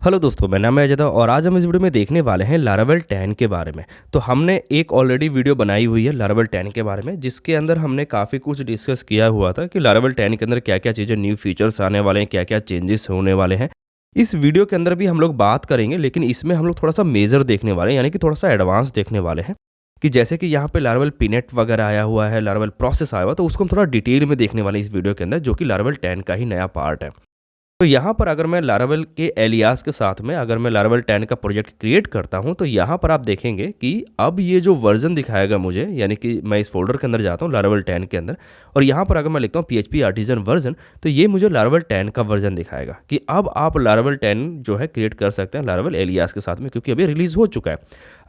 Hello दोस्तों, मेरा नाम है अजय और आज हम इस वीडियो में देखने वाले हैं लारावेल 10 के बारे में। तो हमने एक ऑलरेडी वीडियो बनाई हुई है लारावेल 10 के बारे में, जिसके अंदर हमने काफ़ी कुछ डिस्कस किया हुआ था कि लारावेल 10 के अंदर क्या क्या चीज़ें न्यू फीचर्स आने वाले हैं, क्या क्या चेंजेस होने वाले हैं। इस वीडियो के अंदर भी हम लोग बात करेंगे, लेकिन इसमें हम लोग थोड़ा सा मेजर देखने वाले हैं, यानी कि थोड़ा सा एडवांस देखने वाले हैं कि जैसे कि यहाँ पे लारावेल पिनेट वगैरह आया हुआ है, लारावेल प्रोसेस आया हुआ है, तो उसको हम थोड़ा डिटेल में देखने वाले हैं इस वीडियो के अंदर, जो कि लारावेल 10 का ही नया पार्ट है। तो यहाँ पर अगर मैं लारावेल के एलियास के साथ में अगर मैं लारावेल 10 का प्रोजेक्ट क्रिएट करता हूँ, तो यहाँ पर आप देखेंगे कि अब ये जो वर्जन दिखाएगा मुझे, यानी कि मैं इस फोल्डर के अंदर जाता हूँ लारावेल 10 के अंदर, और यहाँ पर अगर मैं लिखता हूँ PHP आर्टिजन वर्जन, तो ये मुझे लारावेल 10 का वर्जन दिखाएगा कि अब आप लारावेल 10 जो है क्रिएट कर सकते हैं लारावेल एलियास के साथ में, क्योंकि अभी रिलीज़ हो चुका है।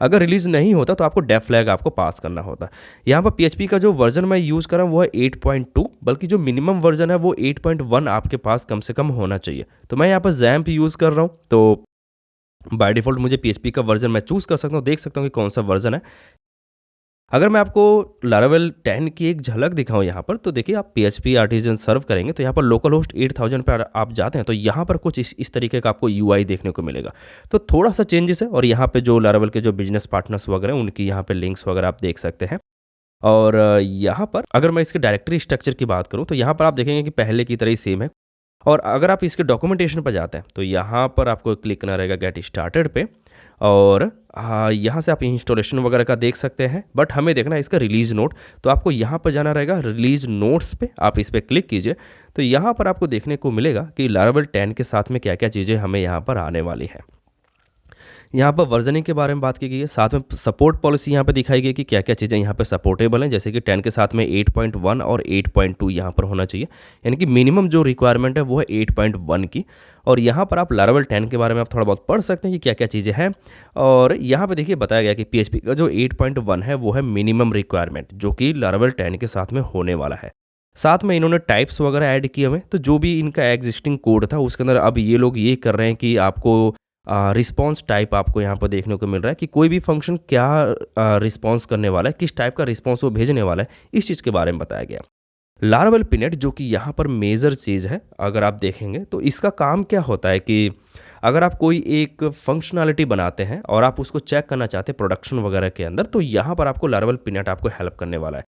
अगर रिलीज़ नहीं होता तो आपको डेफ फ्लैग आपको पास करना होता। यहाँ पर PHP का जो वर्जन मैं यूज़ कर रहा हूँ वो है 8.2, बल्कि जो मिनिमम वर्जन है वो 8.1 आपके पास कम से कम होना चाहिए। तो मैं यहाँ पर जैम्प यूज़ कर रहा हूँ, तो बाय डिफ़ॉल्ट मुझे PHP का वर्जन मैं चूज़ कर सकता हूँ, देख सकता हूँ कि कौन सा वर्जन है। अगर मैं आपको लारावेल 10 की एक झलक दिखाऊँ यहाँ पर, तो देखिए आप PHP आर्टिजन सर्व करेंगे तो यहाँ पर लोकल होस्ट 8000 पर आप जाते हैं, तो यहाँ पर कुछ इस तरीके का आपको UI देखने को मिलेगा। तो थोड़ा सा चेंजेस है, और यहाँ पे जो लारावेल के जो बिजनेस पार्टनर्स वगैरह उनकी यहाँ पे लिंक्स वगैरह आप देख सकते हैं। और यहाँ पर अगर मैं इसके डायरेक्टरी स्ट्रक्चर की बात करूँ, तो यहाँ पर आप देखेंगे कि पहले की तरह ही सेम है। और अगर आप इसके डॉक्यूमेंटेशन पर जाते हैं, तो यहाँ पर आपको क्लिक करना रहेगा गेट स्टार्टेड पे, और यहाँ से आप इंस्टॉलेशन वगैरह का देख सकते हैं, बट हमें देखना है इसका रिलीज़ नोट। तो आपको यहाँ पर जाना रहेगा रिलीज़ नोट्स पे, आप इस पर क्लिक कीजिए, तो यहाँ पर आपको देखने को मिलेगा कि लारावेल 10 के साथ में क्या क्या चीज़ें हमें यहाँ पर आने वाली हैं। यहाँ पर वर्जनिंग के बारे में बात की गई है, साथ में सपोर्ट पॉलिसी यहाँ पे दिखाई गई कि क्या क्या चीज़ें यहाँ पे सपोर्टेबल हैं, जैसे कि 10 के साथ में 8.1 और 8.2 यहाँ पर होना चाहिए, यानी कि मिनिमम जो रिक्वायरमेंट है वो है 8.1 की। और यहाँ पर आप लारावेल 10 के बारे में आप थोड़ा बहुत पढ़ सकते हैं कि क्या क्या चीज़ें हैं। और यहाँ पे देखिए बताया गया कि PHP का जो 8.1 है वो है मिनिमम रिक्वायरमेंट, जो कि लारावेल 10 के साथ में होने वाला है। साथ में इन्होंने टाइप्स वगैरह ऐड किए हुए, तो जो भी इनका एग्जिस्टिंग कोड था उसके अंदर अब ये लोग ये कर रहे हैं कि आपको रिस्पॉन्स टाइप आपको यहाँ पर देखने को मिल रहा है कि कोई भी फंक्शन क्या रिस्पॉन्स करने वाला है, किस टाइप का रिस्पॉन्स वो भेजने वाला है, इस चीज़ के बारे में बताया गया। लारावेल पिनेट जो कि यहाँ पर मेजर चीज़ है, अगर आप देखेंगे तो इसका काम क्या होता है कि अगर आप कोई एक फंक्शनैलिटी बनाते हैं और आप उसको चेक करना चाहते हैं प्रोडक्शन वगैरह के अंदर, तो यहाँ पर आपको लारावेल पिनेट आपको हेल्प करने वाला है।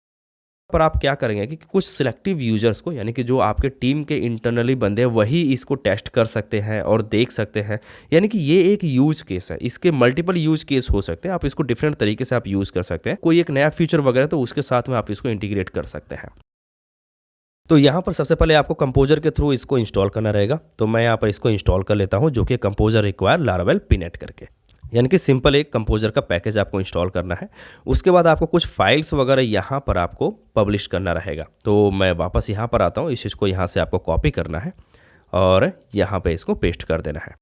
पर आप क्या करेंगे कि कुछ सिलेक्टिव यूजर्स को, यानी कि जो आपके टीम के इंटरनली बंदे हैं वही इसको टेस्ट कर सकते हैं और देख सकते हैं, यानी कि ये एक यूज केस है। इसके मल्टीपल यूज केस हो सकते हैं, आप इसको डिफरेंट तरीके से आप यूज़ कर सकते हैं। कोई एक नया फीचर वगैरह तो उसके साथ में आप इसको इंटीग्रेट कर सकते हैं। तो यहाँ पर सबसे पहले आपको कंपोजर के थ्रू इसको इंस्टॉल करना रहेगा, तो मैं यहाँ पर इसको इंस्टॉल कर लेता हूँ, जो कि कंपोजर रिक्वायर लारावेल पिनेट करके, यानी कि सिंपल एक कंपोजर का पैकेज आपको इंस्टॉल करना है। उसके बाद आपको कुछ फाइल्स वगैरह यहाँ पर आपको पब्लिश करना रहेगा। तो मैं वापस यहाँ पर आता हूँ, इस चीज़ को यहाँ से आपको कॉपी करना है और यहाँ पे इसको पेस्ट कर देना है।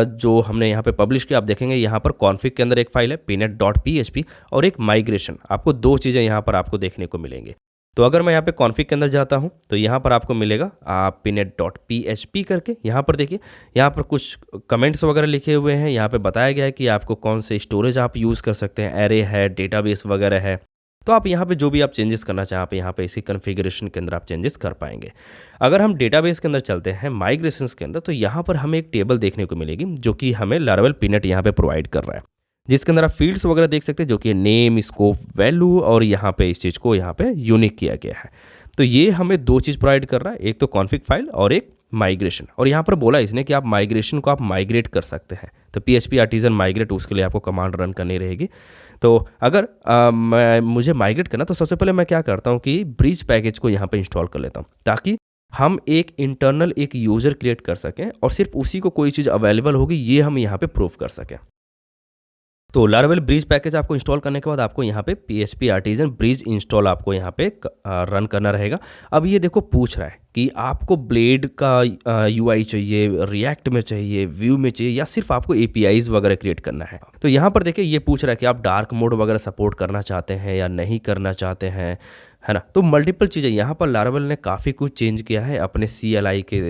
जो हमने यहाँ पे पब्लिश किया, आप देखेंगे यहाँ पर कॉन्फ़िग के अंदर एक फाइल है pinet.php और एक माइग्रेशन, आपको दो चीज़ें यहाँ पर आपको देखने को मिलेंगी। तो अगर मैं यहाँ पे कॉन्फ़िग के अंदर जाता हूँ, तो यहाँ पर आपको मिलेगा आप pinet.php करके, यहाँ पर देखिए यहाँ पर कुछ कमेंट्स वगैरह लिखे हुए हैं। यहाँ पे बताया गया है कि आपको कौन से स्टोरेज आप यूज़ कर सकते हैं, एरे है, डेटाबेस वगैरह है। तो आप यहाँ पे जो भी आप चेंजेस करना चाहें, आप यहाँ पे इसी कॉन्फ़िगरेशन के अंदर आप चेंजेस कर पाएंगे। अगर हम डेटाबेस के अंदर चलते हैं माइग्रेशंस के अंदर, तो यहाँ पर हमें एक टेबल देखने को मिलेगी जो कि हमें लारावेल पिनेट यहाँ पे प्रोवाइड कर रहा है, जिसके अंदर आप फील्ड्स वगैरह देख सकते हैं, जो कि नेम, स्कोप, वैल्यू, और यहाँ पे इस चीज़ को यहाँ पे यूनिक किया गया है। तो ये हमें दो चीज़ प्रोवाइड कर रहा है, एक तो कॉन्फ़िग फाइल और एक माइग्रेशन। और यहाँ पर बोला इसने कि आप माइग्रेशन को आप माइग्रेट कर सकते हैं, तो PHP आर्टिजन माइग्रेट, उसके लिए आपको कमांड रन करनी रहेगी। तो अगर मुझे माइग्रेट करना, तो सबसे पहले मैं क्या करता हूँ कि ब्रिज पैकेज को यहाँ पे इंस्टॉल कर लेता हूँ, ताकि हम एक इंटरनल एक यूज़र क्रिएट कर सकें और सिर्फ उसी को कोई चीज़ अवेलेबल होगी ये हम यहाँ पे प्रूव कर सकें। तो लारावेल ब्रिज पैकेज आपको इंस्टॉल करने के बाद आपको यहाँ पे PHP आर्टिजन ब्रिज इंस्टॉल आपको यहाँ पे रन करना रहेगा। अब ये देखो पूछ रहा है कि आपको ब्लेड का UI चाहिए, रिएक्ट में चाहिए, व्यू में चाहिए, या सिर्फ आपको APIs वगैरह क्रिएट करना है। तो यहाँ पर देखिए ये पूछ रहा है कि आप डार्क मोड वगैरह सपोर्ट करना चाहते हैं या नहीं करना चाहते हैं, है ना। तो मल्टीपल चीज़ें यहाँ पर लारावेल ने काफ़ी कुछ चेंज किया है अपने CLI के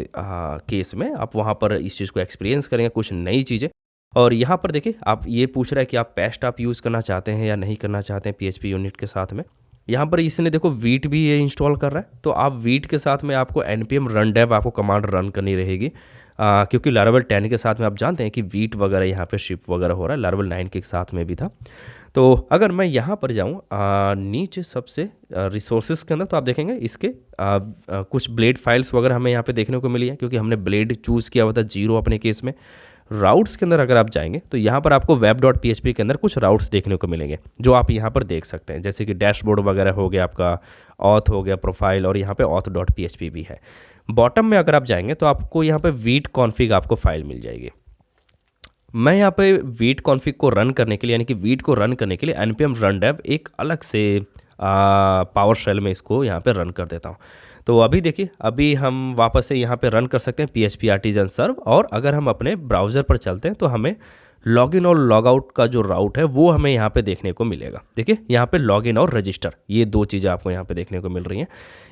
केस में। आप वहाँ पर इस चीज़ को एक्सपीरियंस करेंगे, कुछ नई चीज़ें। और यहाँ पर देखिए आप ये पूछ रहा है कि आप पेस्ट आप यूज़ करना चाहते हैं या नहीं करना चाहते हैं PHP यूनिट के साथ में। यहाँ पर इसने देखो वीट भी ये इंस्टॉल कर रहा है, तो आप वीट के साथ में आपको npm run dev आपको कमांड रन करनी रहेगी। क्योंकि लारावेल 10 के साथ में आप जानते हैं कि वीट वगैरह यहाँ पे शिप वगैरह हो रहा है, लारावेल 9 के साथ में भी था। तो अगर मैं यहाँ पर जाऊँ नीचे सबसे रिसोर्सेज के अंदर, तो आप देखेंगे इसके कुछ ब्लेड फाइल्स वगैरह हमें यहाँ पे देखने को मिली है, क्योंकि हमने ब्लेड चूज़ किया हुआ था 0 अपने केस में। राउट्स के अंदर अगर आप जाएंगे तो यहाँ पर आपको web.php के अंदर कुछ राउट्स देखने को मिलेंगे, जो आप यहाँ पर देख सकते हैं, जैसे कि डैशबोर्ड वगैरह हो गया, आपका ऑथ हो गया, प्रोफाइल, और यहाँ पे auth.php भी है। बॉटम में अगर आप जाएंगे तो आपको यहाँ पे वीट कॉन्फ़िग आपको फाइल मिल जाएगी। मैं यहाँ पे वीट कॉन्फ़िग को रन करने के लिए, यानी कि वीट को रन करने के लिए npm run dev एक अलग से पावर शेल में इसको यहाँ पे रन कर देता हूँ। तो अभी देखिए, अभी हम वापस से यहाँ पे रन कर सकते हैं PHP आर्टिजन सर्व, और अगर हम अपने ब्राउज़र पर चलते हैं तो हमें लॉगिन और लॉग आउट का जो राउट है वो हमें यहाँ पे देखने को मिलेगा। देखिए यहाँ पे लॉगिन और रजिस्टर, ये दो चीज़ें आपको यहाँ पे देखने को मिल रही हैं।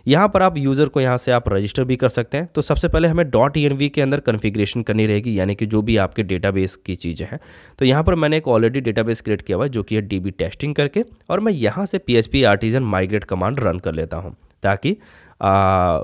यहाँ पर आप यूज़र को यहाँ से आप रजिस्टर भी कर सकते हैं। तो सबसे पहले हमें .env के अंदर कन्फिग्रेशन करनी रहेगी, यानी कि जो भी आपके डेटाबेस की चीज़ें हैं। तो यहाँ पर मैंने एक ऑलरेडी डेटाबेस क्रिएट किया हुआ है, जो कि है DB टेस्टिंग करके, और मैं यहाँ से PHP artisan migrate command run कर लेता हूँ, ताकि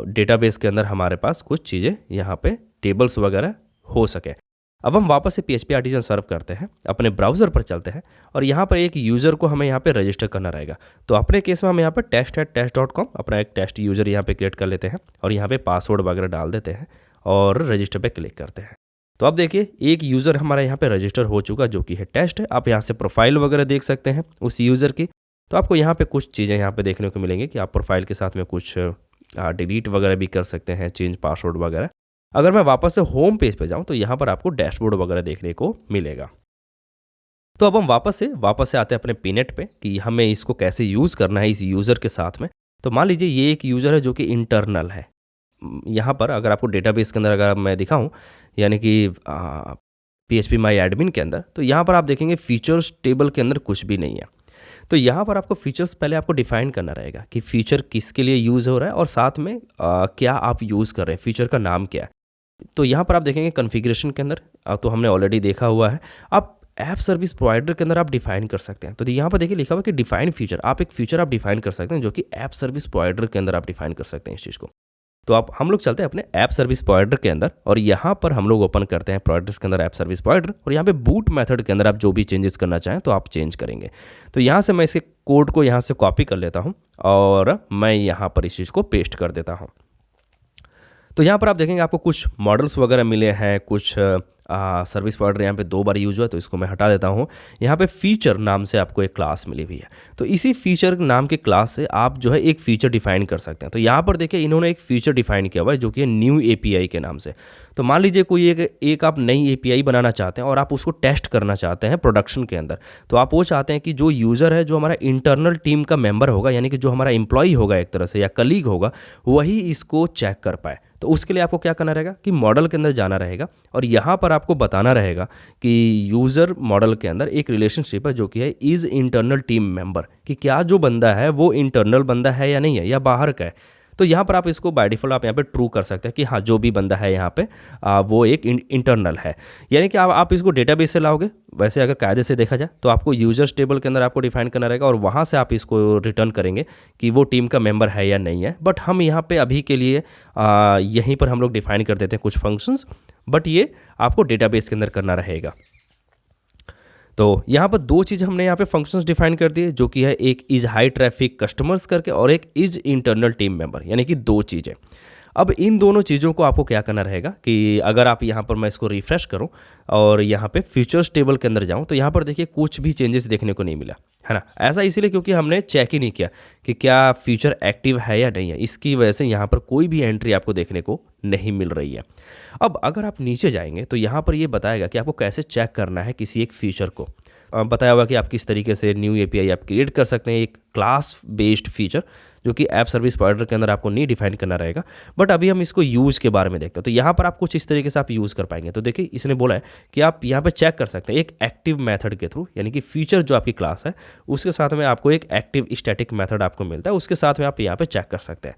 डेटाबेस के अंदर हमारे पास कुछ चीज़ें यहाँ पे टेबल्स वगैरह हो सके। अब हम वापस से PHP आर्टिजन सर्व करते हैं, अपने ब्राउज़र पर चलते हैं, और यहाँ पर एक यूज़र को हमें यहाँ पे रजिस्टर करना रहेगा। तो अपने केस में हम यहाँ पर test@test.com अपना एक टेस्ट यूज़र यहाँ पे क्रिएट कर लेते हैं, और यहाँ पे पासवर्ड वगैरह डाल देते हैं, और रजिस्टर पे क्लिक करते हैं। तो अब देखिए एक यूज़र हमारा यहाँ पे रजिस्टर हो चुका, जो कि है टेस्ट है। आप यहाँ से प्रोफाइल वगैरह देख सकते हैं उस यूज़र की। तो आपको यहाँ पे कुछ चीज़ें यहाँ पे देखने को मिलेंगी कि आप प्रोफाइल के साथ में कुछ डिलीट वगैरह भी कर सकते हैं, चेंज पासवर्ड वगैरह। अगर मैं वापस से होम पेज पे जाऊं तो यहाँ पर आपको डैशबोर्ड वगैरह देखने को मिलेगा। तो अब हम वापस से आते हैं अपने पीनेट पे कि हमें इसको कैसे यूज़ करना है इस यूज़र के साथ में। तो मान लीजिए ये एक यूज़र है जो कि इंटरनल है। यहाँ पर अगर आपको डेटाबेस के अंदर अगर मैं दिखाऊं, यानी कि PHP माई एडमिन के अंदर, तो यहाँ पर आप देखेंगे फीचर्स टेबल के अंदर कुछ भी नहीं है। तो यहाँ पर आपको फीचर्स पहले आपको डिफाइन करना रहेगा कि फ़ीचर किसके लिए यूज़ हो रहा है, और साथ में क्या आप यूज़ कर रहे हैं, फ़ीचर का नाम क्या है। तो यहाँ पर आप देखेंगे कॉन्फ़िगरेशन के अंदर, तो हमने ऑलरेडी देखा हुआ है। आप ऐप सर्विस प्रोवाइडर के अंदर आप डिफाइन कर सकते हैं। तो यहाँ पर देखिए लिखा हुआ है कि डिफाइन फीचर, आप एक फीचर आप डिफाइन कर सकते हैं, जो कि ऐप सर्विस प्रोवाइडर के अंदर आप डिफाइन कर सकते हैं इस चीज़ को। तो आप हम लोग चलते हैं अपने ऐप सर्विस प्रोवाइडर के अंदर, और यहाँ पर हम लोग ओपन करते हैं प्रोवाइडर्स के अंदर ऐप सर्विस प्रोवाइडर, और यहाँ पे बूट मेथड के अंदर आप जो भी चेंजेस करना चाहें तो आप चेंज करेंगे। तो यहाँ से मैं इसके कोड को यहाँ से कॉपी कर लेता हूँ, और मैं यहाँ पर इस चीज़ को पेस्ट कर देता हूँ। तो यहाँ पर आप देखेंगे आपको कुछ मॉडल्स वगैरह मिले हैं, कुछ सर्विस प्रोवाइडर यहाँ पे 2 बार यूज हुआ, तो इसको मैं हटा देता हूँ। यहाँ पे फीचर नाम से आपको एक क्लास मिली हुई है, तो इसी फीचर नाम के क्लास से आप जो है एक फीचर डिफाइन कर सकते हैं। तो यहाँ पर देखिए इन्होंने एक फीचर डिफाइन किया हुआ है, जो कि है न्यू API के नाम से। तो मान लीजिए कोई एक आप नई API बनाना चाहते हैं, और आप उसको टेस्ट करना चाहते हैं प्रोडक्शन के अंदर। तो आप वो चाहते हैं कि जो यूज़र है, जो हमारा इंटरनल टीम का मेंबर होगा, यानी कि जो हमारा एम्प्लॉय होगा एक तरह से, या कलीग होगा, वही इसको चेक कर पाए। तो उसके लिए आपको क्या करना रहेगा कि मॉडल के अंदर जाना रहेगा, और यहाँ पर आपको बताना रहेगा कि यूज़र मॉडल के अंदर एक रिलेशनशिप है, जो कि है इज़ इंटरनल टीम मेंबर, कि क्या जो बंदा है वो इंटरनल बंदा है या नहीं है, या बाहर का है। तो यहाँ पर आप इसको बाय डिफ़ॉल्ट आप यहाँ पे ट्रू कर सकते हैं कि हाँ जो भी बंदा है यहाँ पे वो एक इंटरनल है। यानी कि आप इसको डेटाबेस से लाओगे। वैसे अगर कायदे से देखा जाए तो आपको यूजर्स टेबल के अंदर आपको डिफाइन करना रहेगा, और वहाँ से आप इसको रिटर्न करेंगे कि वो टीम का मेंबर है या नहीं है। बट हम यहाँ पे अभी के लिए यहीं पर हम लोग डिफाइन कर देते हैं कुछ फंक्शंस, बट ये आपको डेटाबेस के अंदर करना रहेगा। तो यहाँ पर 2 चीज़ हमने यहाँ पे फंक्शंस डिफाइन कर दिए, जो कि है एक इज हाई ट्रैफिक कस्टमर्स करके, और एक इज इंटरनल टीम मेंबर, यानी कि 2 चीज़ें। अब इन दोनों चीज़ों को आपको क्या करना रहेगा कि अगर आप यहाँ पर मैं इसको रिफ्रेश करूँ और यहाँ पे फीचर्स टेबल के अंदर जाऊँ, तो यहाँ पर देखिए कुछ भी चेंजेस देखने को नहीं मिला, है ना। ऐसा इसीलिए क्योंकि हमने चेक ही नहीं किया कि क्या फीचर एक्टिव है या नहीं है। इसकी वजह से यहाँ पर कोई भी एंट्री आपको देखने को नहीं मिल रही है। अब अगर आप नीचे जाएंगे तो यहाँ पर ये बताएगा कि आपको कैसे चेक करना है किसी एक फीचर को। बताया हुआ कि आप किस तरीके से न्यू API आप क्रिएट कर सकते हैं, एक क्लास बेस्ड फीचर, जो कि ऐप सर्विस प्रोवाइडर के अंदर आपको नहीं डिफाइन करना रहेगा। बट अभी हम इसको यूज़ के बारे में देखते हैं। तो यहाँ पर आप कुछ इस तरीके से आप यूज़ कर पाएंगे। तो देखिए इसने बोला है कि आप यहाँ पे चेक कर सकते हैं एक एक्टिव मेथड के थ्रू, यानी कि फीचर जो आपकी क्लास है उसके साथ में आपको एक एक्टिव स्टैटिक मेथड आपको मिलता है, उसके साथ में आप यहाँ पे चेक कर सकते हैं।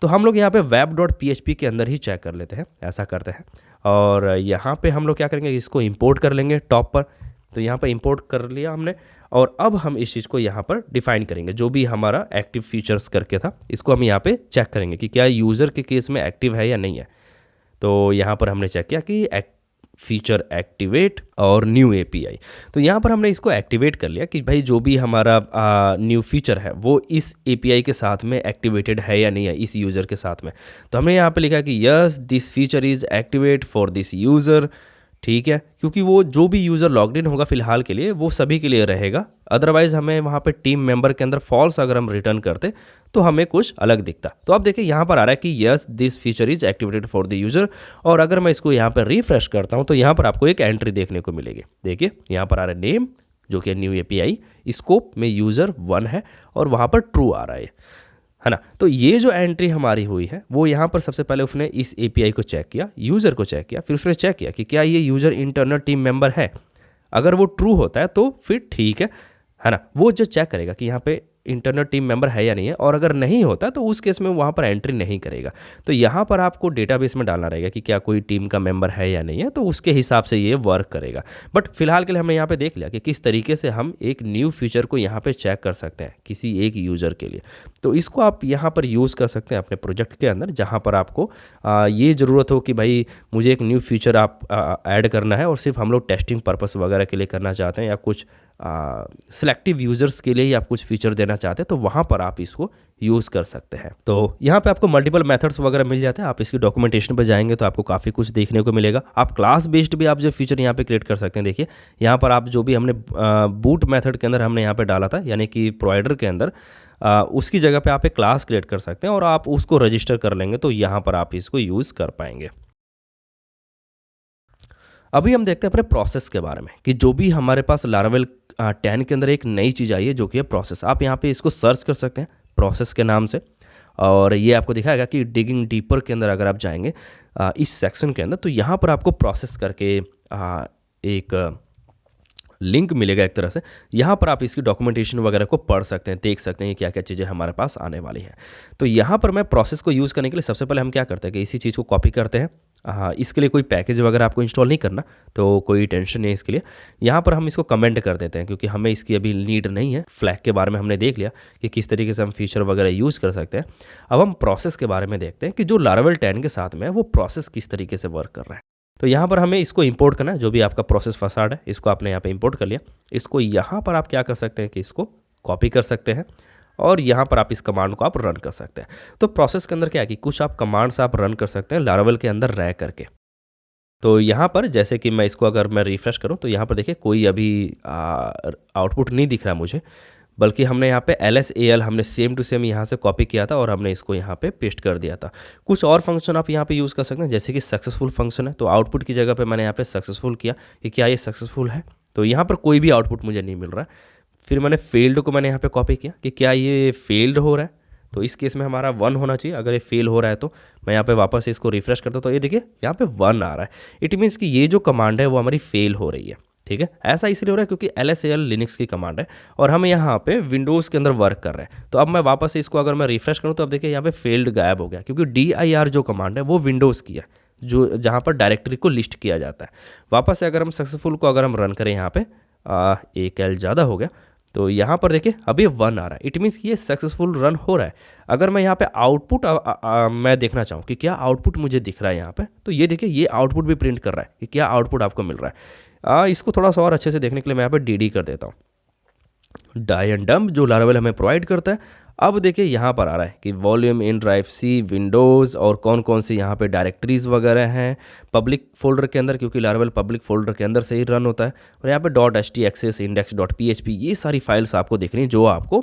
तो हम लोग यहाँ पे web.php के अंदर ही चेक कर लेते हैं, ऐसा करते हैं। और यहाँ पे हम लोग क्या करेंगे, इसको इंपोर्ट कर लेंगे टॉप पर। तो यहाँ पर इंपोर्ट कर लिया हमने, और अब हम इस चीज़ को यहाँ पर डिफाइन करेंगे, जो भी हमारा एक्टिव फीचर्स करके था इसको हम यहाँ पे चेक करेंगे कि क्या यूज़र के केस में एक्टिव है या नहीं है। तो यहाँ पर हमने चेक किया कि फीचर एक्टिवेट और न्यू एपीआई। तो यहाँ पर हमने इसको एक्टिवेट कर लिया कि भाई जो भी हमारा न्यू फीचर है वो इस एपीआई के साथ में एक्टिवेटेड है या नहीं है इस यूज़र के साथ में। तो हमने यहाँ पे लिखा कि yes this feature is activate for this user, ठीक है, क्योंकि वो जो भी यूज़र लॉग्ड इन होगा फिलहाल के लिए वो सभी के लिए रहेगा। अदरवाइज़ हमें वहाँ पे टीम मेंबर के अंदर फॉल्स अगर हम रिटर्न करते तो हमें कुछ अलग दिखता। तो अब देखिए यहाँ पर आ रहा है कि yes this feature is activated for the user, और अगर मैं इसको यहाँ पर रिफ्रेश करता हूँ तो यहाँ पर आपको एक एंट्री देखने को मिलेगी। देखिए यहाँ पर आ रहा है नेम जो कि न्यू एपीआई, स्कोप में यूज़र 1 है और वहाँ पर ट्रू आ रहा है ना। तो ये जो एंट्री हमारी हुई है वो यहाँ पर सबसे पहले उसने इस एपीआई को चेक किया, यूज़र को चेक किया, फिर उसने चेक किया कि क्या ये यूज़र इंटरनल टीम मेंबर है। अगर वो ट्रू होता है तो फिर ठीक है ना, वो जो चेक करेगा कि यहाँ पे इंटरनल टीम मेंबर है या नहीं है, और अगर नहीं होता तो उस केस में वहाँ पर एंट्री नहीं करेगा। तो यहाँ पर आपको डेटाबेस में डालना रहेगा कि क्या कोई टीम का मेंबर है या नहीं है, तो उसके हिसाब से ये वर्क करेगा। बट फिलहाल के लिए हमने यहाँ पे देख लिया कि किस तरीके से हम एक न्यू फीचर को यहाँ पे चेक कर सकते हैं किसी एक यूज़र के लिए। तो इसको आप यहाँ पर यूज़ कर सकते हैं अपने प्रोजेक्ट के अंदर, जहाँ पर आपको ये ज़रूरत हो कि भाई मुझे एक न्यू फीचर आप ऐड करना है और सिर्फ हम लोग टेस्टिंग पर्पस वगैरह के लिए करना चाहते हैं, या कुछ सिलेक्टिव यूज़र्स के लिए ही आप कुछ फीचर देना चाहते हैं, तो वहाँ पर आप इसको यूज़ कर सकते हैं। तो यहाँ पे आपको मल्टीपल मेथड्स वगैरह मिल जाते हैं। आप इसकी डॉक्यूमेंटेशन पर जाएंगे तो आपको काफ़ी कुछ देखने को मिलेगा। आप क्लास बेस्ड भी आप जो फीचर यहाँ पे क्रिएट कर सकते हैं। देखिए यहाँ पर आप जो भी हमने बूट मेथड के अंदर हमने यहाँ पे डाला था, यानी कि प्रोवाइडर के अंदर उसकी जगह पे आप एक क्लास क्रिएट कर सकते हैं और आप उसको रजिस्टर कर लेंगे तो यहाँ पर आप इसको यूज़ कर पाएंगे। अभी हम देखते हैं अपने प्रोसेस के बारे में कि जो भी हमारे पास लारावेल 10 के अंदर एक नई चीज़ आई है जो कि है प्रोसेस। आप यहाँ पे इसको सर्च कर सकते हैं प्रोसेस के नाम से, और ये आपको दिखाएगा कि डिगिंग डीपर के अंदर अगर आप जाएंगे इस सेक्शन के अंदर, तो यहाँ पर आपको प्रोसेस करके एक लिंक मिलेगा एक तरह से। यहाँ पर आप इसकी डॉक्यूमेंटेशन वगैरह को पढ़ सकते हैं, देख सकते हैं क्या क्या चीज़ें हमारे पास आने वाली है। तो यहाँ पर मैं प्रोसेस को यूज़ करने के लिए सबसे पहले हम क्या करते हैं कि इसी चीज़ को कॉपी करते हैं। इसके लिए कोई पैकेज वगैरह आपको इंस्टॉल नहीं करना, तो कोई टेंशन नहीं इसके लिए। यहाँ पर हम इसको कमेंट कर देते हैं क्योंकि हमें इसकी अभी नीड नहीं है। फ्लैग के बारे में हमने देख लिया कि किस तरीके से हम फीचर वगैरह यूज़ कर सकते हैं। अब हम प्रोसेस के बारे में देखते हैं कि जो लारावेल 10 के साथ में है वो प्रोसेस किस तरीके से वर्क कर रहा है। तो यहाँ पर हमें इसको इंपोर्ट करना है, जो भी आपका प्रोसेस फसाड है इसको आपने यहाँ पे इंपोर्ट कर लिया। इसको यहाँ पर आप क्या कर सकते हैं कि इसको कॉपी कर सकते हैं और यहाँ पर आप इस कमांड को आप रन कर सकते हैं। तो प्रोसेस के अंदर क्या है कि कुछ आप कमांड्स आप रन कर सकते हैं लारावेल के अंदर रह करके। तो यहाँ पर जैसे कि मैं इसको अगर मैं रिफ़्रेश करूँ तो यहाँ पर देखिए कोई अभी आउटपुट नहीं दिख रहा मुझे, बल्कि हमने यहाँ पे LSAL हमने सेम टू सेम यहाँ से कॉपी किया था और हमने इसको यहाँ पे पेस्ट कर दिया था। कुछ और फंक्शन आप यहाँ पे यूज़ कर सकते हैं, जैसे कि सक्सेसफुल फंक्शन है। तो आउटपुट की जगह पे मैंने यहाँ पे सक्सेसफुल किया कि क्या ये सक्सेसफुल है, तो यहाँ पर कोई भी आउटपुट मुझे नहीं मिल रहा है। फिर मैंने फेल्ड को मैंने यहाँ पे कॉपी किया कि क्या ये फेल्ड हो रहा है, तो इस केस में हमारा 1 होना चाहिए। अगर ये फेल हो रहा है तो मैं यहाँ पे वापस इसको रिफ्रेश करता हूँ तो ये देखिए यहाँ पे 1 आ रहा है। इट मीन्स कि ये जो कमांड है वो हमारी फेल हो रही है। ठीक है, ऐसा इसलिए हो रहा है क्योंकि LSAL लिनक्स की कमांड है और हम यहाँ पे विंडोज़ के अंदर वर्क कर रहे हैं। तो अब मैं वापस इसको अगर मैं रिफ्रेश करूँ तो अब देखिए यहाँ पे फेल्ड गायब हो गया, क्योंकि dir जो कमांड है वो विंडोज़ की है, जो जहाँ पर डायरेक्टरी को लिस्ट किया जाता है। वापस से अगर हम सक्सेसफुल को अगर हम रन करें यहाँ पे एक L ज़्यादा हो गया, तो यहाँ पर देखिए अभी 1 आ रहा है। इट मीन्स कि ये सक्सेसफुल रन हो रहा है। अगर मैं यहाँ पे आउटपुट मैं देखना चाहूँ कि क्या आउटपुट मुझे दिख रहा है यहाँ पे, तो ये देखिए ये आउटपुट भी प्रिंट कर रहा है कि क्या आउटपुट आपको मिल रहा है। इसको थोड़ा सा और अच्छे से देखने के लिए मैं यहाँ पे DD कर देता हूँ, डाई एंड डंप, जो लारावेल हमें प्रोवाइड करता है। अब देखिए यहाँ पर आ रहा है कि volume in drive C Windows और कौन कौन सी यहाँ पे डायरेक्टरीज वगैरह हैं पब्लिक फोल्डर के अंदर, क्योंकि लारावेल पब्लिक फोल्डर के अंदर से ही रन होता है। और यहाँ पे .htaccess index.php ये सारी फाइल्स आपको दिख रही हैं जो आपको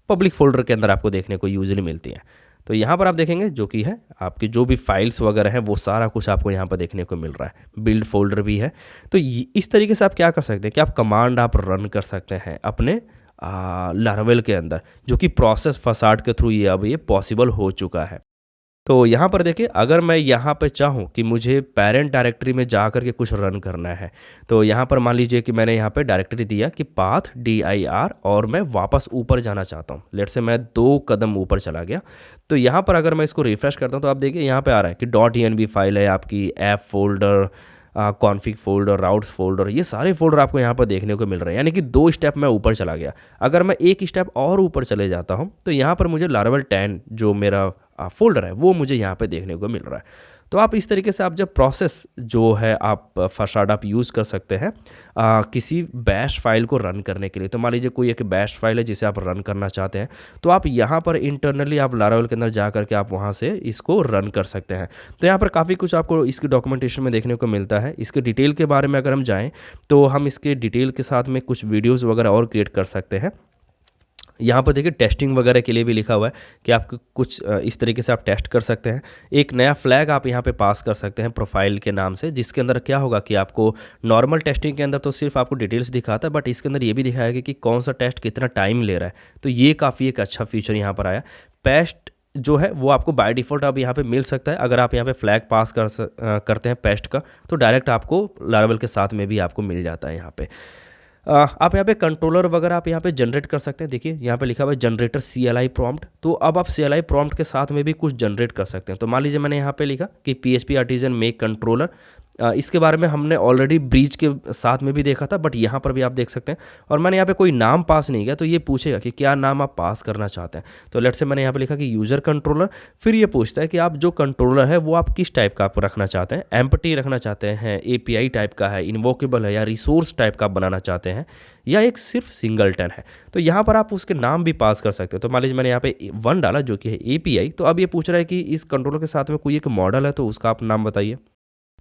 पब्लिक फोल्डर के अंदर आपको देखने को यूजली मिलती हैं। तो यहाँ पर आप देखेंगे जो कि है आपकी जो भी फाइल्स वगैरह हैं वो सारा कुछ आपको यहाँ पर देखने को मिल रहा है। बिल्ड फोल्डर भी है। तो इस तरीके से आप क्या कर सकते हैं कि आप कमांड आप रन कर सकते हैं अपने लारावेल के अंदर, जो कि प्रोसेस फसाड के थ्रू ये अब ये पॉसिबल हो चुका है। तो यहाँ पर देखिए अगर मैं यहाँ पे चाहूँ कि मुझे पेरेंट डायरेक्टरी में जा कर के कुछ रन करना है, तो यहाँ पर मान लीजिए कि मैंने यहाँ पे डायरेक्टरी दिया कि path dir और मैं वापस ऊपर जाना चाहता हूँ। लेट से मैं 2 कदम ऊपर चला गया, तो यहाँ पर अगर मैं इसको रिफ्रेश करता हूँ तो आप देखिए यहाँ पे आ रहा है कि .env फाइल है आपकी, app folder, config folder, routes folder, ये सारे फोल्डर आपको यहाँ पर देखने को मिल रहे हैं। यानी कि 2 स्टेप मैं ऊपर चला गया। अगर मैं 1 स्टेप और ऊपर चले जाता हूँ तो यहाँ पर मुझे लारावेल 10 जो मेरा फोल्डर है वो मुझे यहाँ पे देखने को मिल रहा है। तो आप इस तरीके से आप जब प्रोसेस जो है आप फसाड आप यूज़ कर सकते हैं किसी बैश फाइल को रन करने के लिए। तो मान लीजिए कोई एक बैश फाइल है जिसे आप रन करना चाहते हैं, तो आप यहाँ पर इंटरनली आप लारावेल के अंदर जा करके आप वहाँ से इसको रन कर सकते हैं। तो यहाँ पर काफ़ी कुछ आपको इसकी डॉक्यूमेंटेशन में देखने को मिलता है। इसके डिटेल के बारे में अगर हम जाएँ तो हम इसके डिटेल के साथ में कुछ वीडियोज़ वगैरह और क्रिएट कर सकते हैं। यहाँ पर देखिए टेस्टिंग वगैरह के लिए भी लिखा हुआ है कि आपको कुछ इस तरीके से आप टेस्ट कर सकते हैं। एक नया फ्लैग आप यहाँ पे पास कर सकते हैं प्रोफाइल के नाम से, जिसके अंदर क्या होगा कि आपको नॉर्मल टेस्टिंग के अंदर तो सिर्फ आपको डिटेल्स दिखाता है, बट इसके अंदर ये भी दिखाएगा कि कौन सा टेस्ट कितना टाइम ले रहा है। तो ये काफ़ी एक अच्छा फीचर यहाँ पर आया। पेस्ट जो है वो आपको बाय डिफ़ॉल्ट अब यहाँ पे मिल सकता है। अगर आप यहाँ पे फ्लैग पास करते हैं पेस्ट का, तो डायरेक्ट आपको लारावेल के साथ में भी आपको मिल जाता है यहाँ पे। आप यहाँ पे कंट्रोलर वगैरह आप यहाँ पे जनरेट कर सकते हैं। देखिए यहाँ पे लिखा हुआ है जनरेटर CLI प्रॉम्प्ट। तो अब आप CLI प्रॉम्प्ट के साथ में भी कुछ जनरेट कर सकते हैं। तो मान लीजिए मैंने यहाँ पे लिखा कि PHP आर्टिजन मेक कंट्रोलर। इसके बारे में हमने ऑलरेडी ब्रीज के साथ में भी देखा था, बट यहाँ पर भी आप देख सकते हैं। और मैंने यहाँ पे कोई नाम पास नहीं किया, तो ये पूछेगा कि क्या नाम आप पास करना चाहते हैं। तो लेट्स से मैंने यहाँ पे लिखा कि यूज़र कंट्रोलर। फिर ये पूछता है कि आप जो कंट्रोलर है वो आप किस टाइप का आप रखना चाहते हैं, एम्प्टी रखना चाहते हैं, API टाइप का है, इन्वोकेबल है, या रिसोर्स टाइप का आप बनाना चाहते हैं, या एक सिर्फ सिंगलटन है। तो यहाँ पर आप उसके नाम भी पास कर सकते हैं। तो मान लीजिए मैंने यहाँ पे 1 डाला जो कि है API। तो अब ये पूछ रहा है कि इस कंट्रोलर के साथ में कोई एक मॉडल है, तो उसका आप नाम बताइए।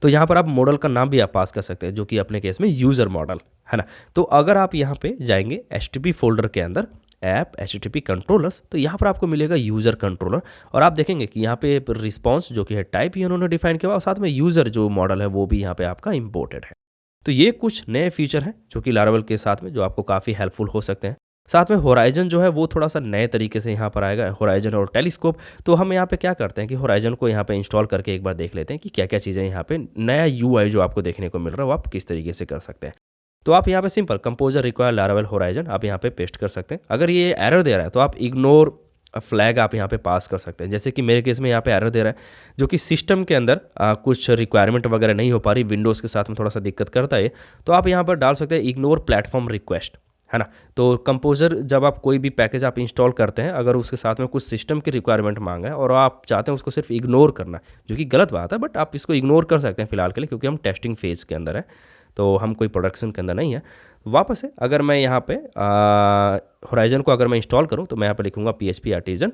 तो यहाँ पर आप मॉडल का नाम भी आप पास कर सकते हैं, जो कि अपने केस में यूज़र मॉडल है ना। तो अगर आप यहाँ पे जाएंगे HTTP फोल्डर के अंदर ऐप HTTP कंट्रोलर्स, तो यहाँ पर आपको मिलेगा यूज़र कंट्रोलर। और आप देखेंगे कि यहाँ पे रिस्पॉन्स जो कि है टाइप ही उन्होंने डिफाइन किया, और साथ में यूज़र जो मॉडल है वो भी यहाँ पे आपका इंपोर्टेड है। तो ये कुछ नए फीचर हैं जो कि लारावेल के साथ में जो आपको काफ़ी हेल्पफुल हो सकते हैं। साथ में होराइजन जो है वो थोड़ा सा नए तरीके से यहाँ पर आएगा, होराइजन और टेलीस्कोप। तो हम यहाँ पे क्या करते हैं कि होराइजन को यहाँ पे इंस्टॉल करके एक बार देख लेते हैं कि क्या क्या चीज़ें यहाँ पे नया UI जो आपको देखने को मिल रहा है वो आप किस तरीके से कर सकते हैं। तो आप यहाँ पे simple composer require Laravel horizon आप यहाँ पे पेस्ट कर सकते हैं। अगर ये एरर दे रहा है तो आप इग्नोर फ्लैग आप यहाँ पे पास कर सकते हैं। जैसे कि मेरे केस में यहाँ पे एरर दे रहा है, जो कि सिस्टम के अंदर कुछ रिक्वायरमेंट वगैरह नहीं हो पा रही, विंडोज़ के साथ में थोड़ा सा दिक्कत करता है। तो आप यहाँ पर डाल सकते हैं इग्नोर प्लेटफॉर्म रिक्वेस्ट, है ना। तो कंपोजर जब आप कोई भी पैकेज आप इंस्टॉल करते हैं, अगर उसके साथ में कुछ सिस्टम की रिक्वायरमेंट मांगा है और आप चाहते हैं उसको सिर्फ इग्नोर करना, जो कि गलत बात है, बट आप इसको इग्नोर कर सकते हैं फिलहाल के लिए, क्योंकि हम टेस्टिंग फेज़ के अंदर है, तो हम कोई प्रोडक्शन के अंदर नहीं है। वापस से अगर मैं यहाँ पे होराइजन को अगर मैं इंस्टॉल करूँ, तो मैं यहाँ पर लिखूँगा PHP आर्टिजन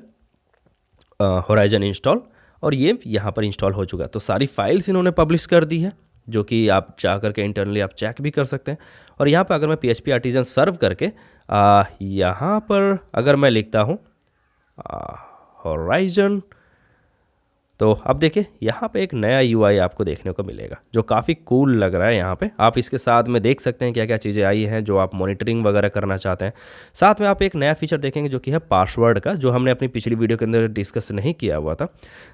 होराइजन इंस्टॉल, और ये यहाँ पर इंस्टॉल हो चुका है। तो सारी फाइल्स इन्होंने पब्लिश कर दी है, जो कि आप जा करके इंटरनली आप चेक भी कर सकते हैं। और यहाँ पर अगर मैं PHP आर्टिजन सर्व करके यहाँ पर अगर मैं लिखता हूँ होराइजन, तो अब देखिए यहाँ पे एक नया UI आपको देखने को मिलेगा जो काफ़ी कूल लग रहा है। यहाँ पे आप इसके साथ में देख सकते हैं क्या क्या चीज़ें आई हैं जो आप मॉनिटरिंग वगैरह करना चाहते हैं। साथ में आप एक नया फीचर देखेंगे जो कि है पासवर्ड का, जो हमने अपनी पिछली वीडियो के अंदर डिस्कस नहीं किया हुआ था।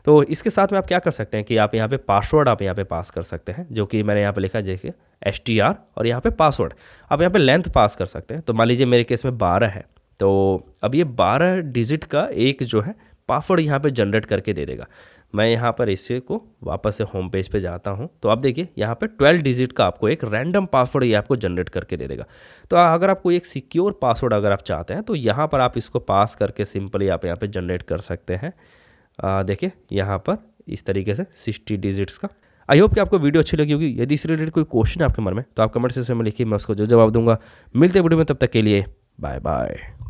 तो इसके साथ में आप क्या कर सकते हैं कि आप यहाँ पे पासवर्ड आप यहाँ पे पास कर सकते हैं, जो कि मैंने यहाँ पे लिखा देखिए STR, और यहाँ पे पासवर्ड आप यहाँ पे लेंथ पास कर सकते हैं। तो मान लीजिए मेरे केस में 12 है, तो अब ये 12 डिजिट का एक जो है पासवर्ड यहाँ पे जनरेट करके दे देगा। मैं यहाँ पर इसे को वापस से होम पेज पे जाता हूँ, तो आप देखिए यहाँ पे 12 डिजिट का आपको एक रैंडम पासवर्ड ये आपको जनरेट करके दे देगा। तो अगर आपको एक सिक्योर पासवर्ड अगर आप चाहते हैं, तो यहाँ पर आप इसको पास करके सिंपली आप यहाँ पे जनरेट कर सकते हैं। देखिए यहाँ पर इस तरीके से 60 डिजिट्स का। आई होप कि आपको वीडियो अच्छी लगी होगी। यदि इससे रिलेटेड कोई क्वेश्चन है आपके मन में, तो आप कमेंट सेक्शन में लिखिए, मैं उसको जो जवाब दूंगा। मिलते हैं वीडियो में, तब तक के लिए बाय बाय।